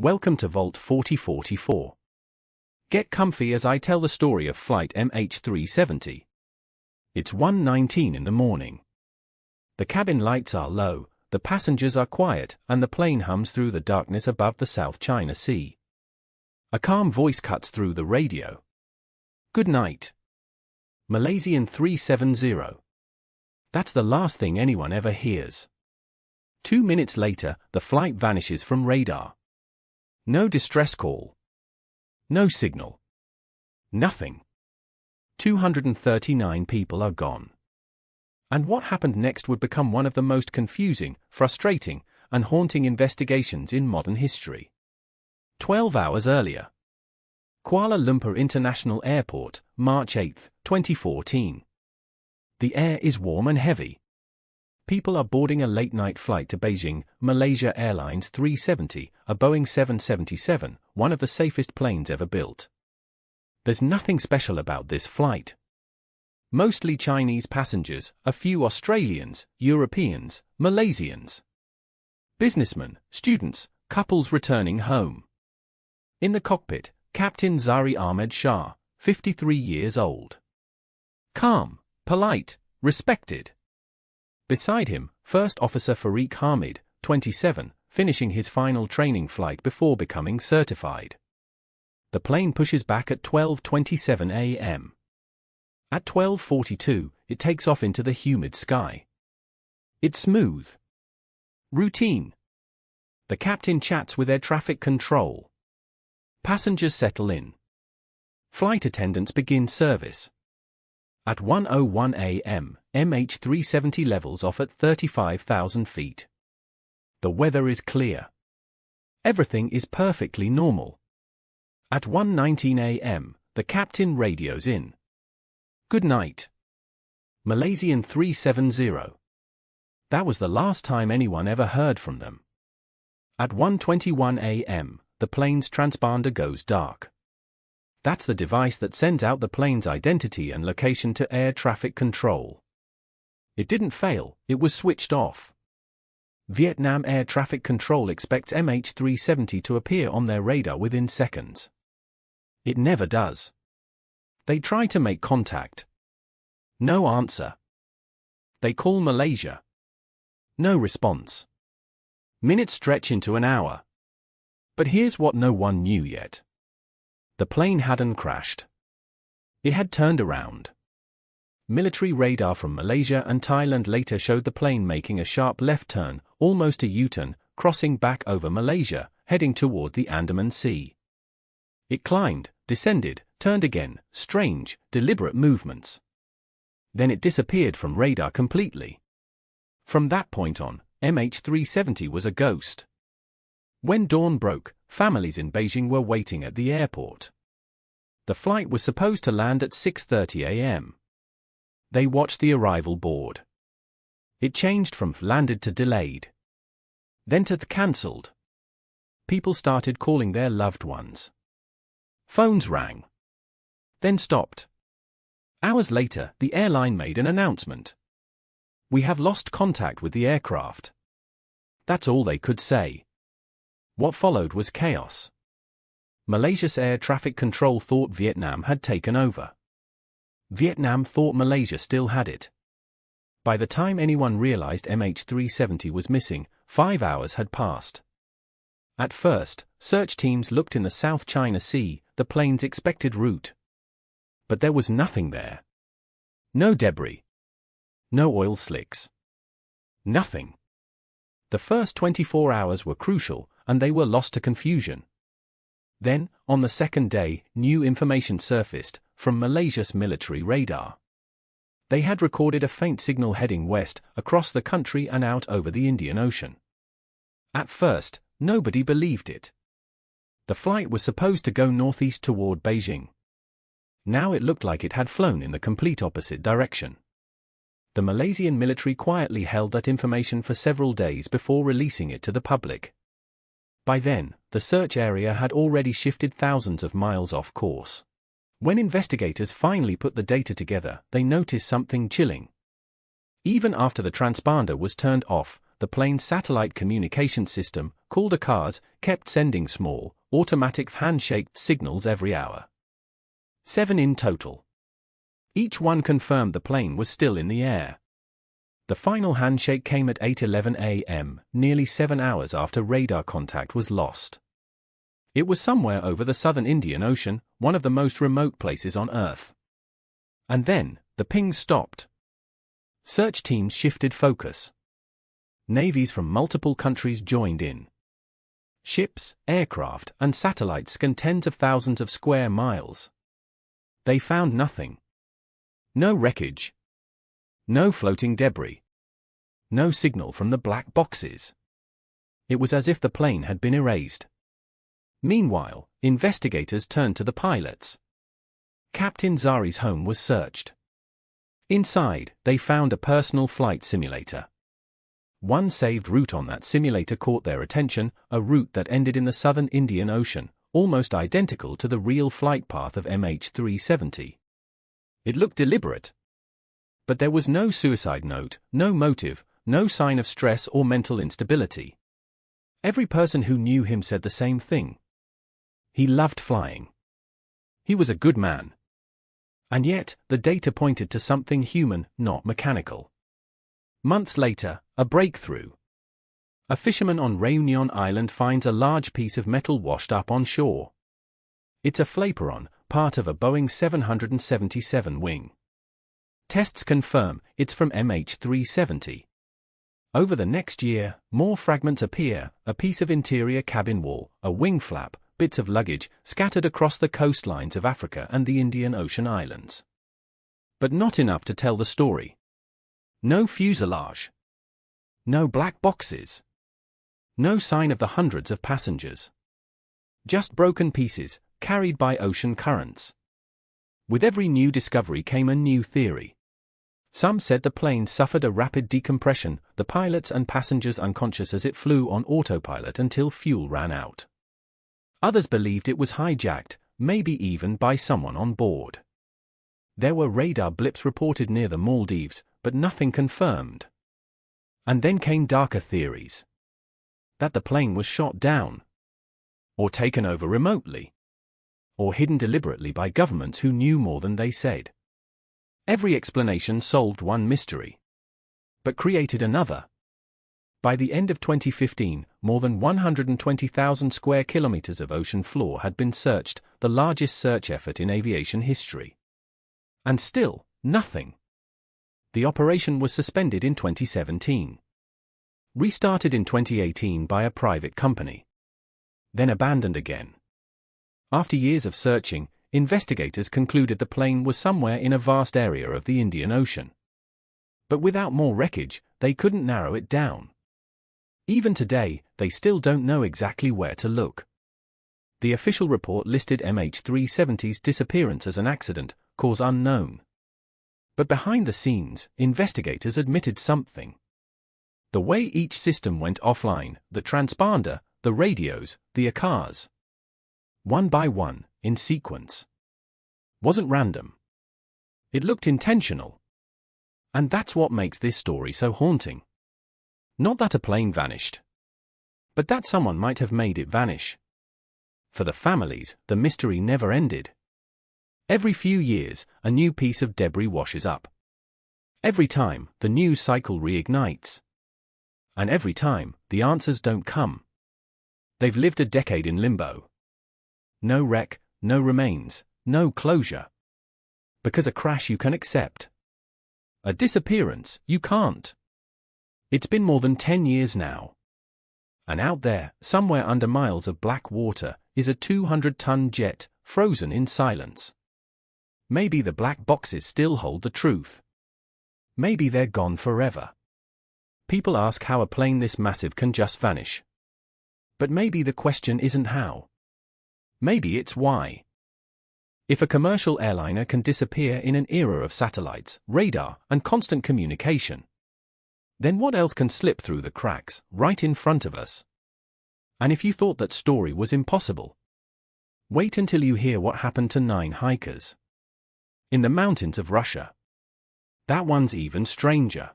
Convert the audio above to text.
Welcome to Vault 4044. Get comfy as I tell the story of Flight MH370. It's 1:19 in the morning. The cabin lights are low, the passengers are quiet, and the plane hums through the darkness above the South China Sea. A calm voice cuts through the radio. Good night. Malaysian 370. That's the last thing anyone ever hears. 2 minutes later, the flight vanishes from radar. No distress call. No signal. Nothing. 239 people are gone. And what happened next would become one of the most confusing, frustrating, and haunting investigations in modern history. 12 hours earlier. Kuala Lumpur International Airport, March 8, 2014. The air is warm and heavy. People are boarding a late-night flight to Beijing, Malaysia Airlines 370, a Boeing 777, one of the safest planes ever built. There's nothing special about this flight. Mostly Chinese passengers, a few Australians, Europeans, Malaysians. Businessmen, students, couples returning home. In the cockpit, Captain Zari Ahmed Shah, 53 years old. Calm, polite, respected. Beside him, First Officer Fareeq Hamid, 27, finishing his final training flight before becoming certified. The plane pushes back at 12:27 a.m. At 12:42, it takes off into the humid sky. It's smooth. Routine. The captain chats with air traffic control. Passengers settle in. Flight attendants begin service. At 1:01 a.m., MH370 levels off at 35,000 feet. The weather is clear. Everything is perfectly normal. At 1:19 a.m., the captain radios in. Good night. Malaysian 370. That was the last time anyone ever heard from them. At 1:21 a.m., the plane's transponder goes dark. That's the device that sends out the plane's identity and location to air traffic control. It didn't fail, it was switched off. Vietnam Air Traffic Control expects MH370 to appear on their radar within seconds. It never does. They try to make contact. No answer. They call Malaysia. No response. Minutes stretch into an hour. But here's what no one knew yet. The plane hadn't crashed. It had turned around. Military radar from Malaysia and Thailand later showed the plane making a sharp left turn, almost a U-turn, crossing back over Malaysia, heading toward the Andaman Sea. It climbed, descended, turned again, strange, deliberate movements. Then it disappeared from radar completely. From that point on, MH370 was a ghost. When dawn broke, families in Beijing were waiting at the airport. The flight was supposed to land at 6:30 a.m. They watched the arrival board. It changed from landed to delayed. Then to cancelled. People started calling their loved ones. Phones rang. Then stopped. Hours later, the airline made an announcement. We have lost contact with the aircraft. That's all they could say. What followed was chaos. Malaysia's air traffic control thought Vietnam had taken over. Vietnam thought Malaysia still had it. By the time anyone realized MH370 was missing, 5 hours had passed. At first, search teams looked in the South China Sea, the plane's expected route. But there was nothing there. No debris. No oil slicks. Nothing. The first 24 hours were crucial, and they were lost to confusion. Then, on the second day, new information surfaced from Malaysia's military radar. They had recorded a faint signal heading west, across the country and out over the Indian Ocean. At first, nobody believed it. The flight was supposed to go northeast toward Beijing. Now it looked like it had flown in the complete opposite direction. The Malaysian military quietly held that information for several days before releasing it to the public. By then, the search area had already shifted thousands of miles off course. When investigators finally put the data together, they noticed something chilling. Even after the transponder was turned off, the plane's satellite communication system, called ACARS, kept sending small, automatic handshake signals every hour. 7 in total. Each one confirmed the plane was still in the air. The final handshake came at 8:11 a.m., nearly 7 hours after radar contact was lost. It was somewhere over the southern Indian Ocean, one of the most remote places on Earth. And then, the pings stopped. Search teams shifted focus. Navies from multiple countries joined in. Ships, aircraft, and satellites scanned tens of thousands of square miles. They found nothing. No wreckage. No floating debris. No signal from the black boxes. It was as if the plane had been erased. Meanwhile, investigators turned to the pilots. Captain Zari's home was searched. Inside, they found a personal flight simulator. One saved route on that simulator caught their attention, a route that ended in the southern Indian Ocean, almost identical to the real flight path of MH370. It looked deliberate. But there was no suicide note, no motive, no sign of stress or mental instability. Every person who knew him said the same thing. He loved flying. He was a good man. And yet, the data pointed to something human, not mechanical. Months later, a breakthrough. A fisherman on Réunion Island finds a large piece of metal washed up on shore. It's a flaperon, part of a Boeing 777 wing. Tests confirm it's from MH370. Over the next year, more fragments appear, a piece of interior cabin wall, a wing flap, bits of luggage, scattered across the coastlines of Africa and the Indian Ocean islands. But not enough to tell the story. No fuselage. No black boxes. No sign of the hundreds of passengers. Just broken pieces, carried by ocean currents. With every new discovery came a new theory. Some said the plane suffered a rapid decompression, the pilots and passengers unconscious as it flew on autopilot until fuel ran out. Others believed it was hijacked, maybe even by someone on board. There were radar blips reported near the Maldives, but nothing confirmed. And then came darker theories. That the plane was shot down. Or taken over remotely. Or hidden deliberately by governments who knew more than they said. Every explanation solved one mystery. But created another. By the end of 2015, more than 120,000 square kilometers of ocean floor had been searched, the largest search effort in aviation history. And still, nothing. The operation was suspended in 2017. Restarted in 2018 by a private company. Then abandoned again. After years of searching, investigators concluded the plane was somewhere in a vast area of the Indian Ocean. But without more wreckage, they couldn't narrow it down. Even today, they still don't know exactly where to look. The official report listed MH370's disappearance as an accident, cause unknown. But behind the scenes, investigators admitted something. The way each system went offline, the transponder, the radios, the ACARS. One by one, in sequence. Wasn't random. It looked intentional. And that's what makes this story so haunting. Not that a plane vanished. But that someone might have made it vanish. For the families, the mystery never ended. Every few years, a new piece of debris washes up. Every time, the news cycle reignites. And every time, the answers don't come. They've lived a decade in limbo. No wreck, no remains, no closure. Because a crash you can accept. A disappearance, you can't. It's been more than 10 years now. And out there, somewhere under miles of black water, is a 200-ton jet, frozen in silence. Maybe the black boxes still hold the truth. Maybe they're gone forever. People ask how a plane this massive can just vanish. But maybe the question isn't how. Maybe it's why. If a commercial airliner can disappear in an era of satellites, radar, and constant communication, then what else can slip through the cracks, right in front of us? And if you thought that story was impossible, wait until you hear what happened to 9 hikers in the mountains of Russia. That one's even stranger.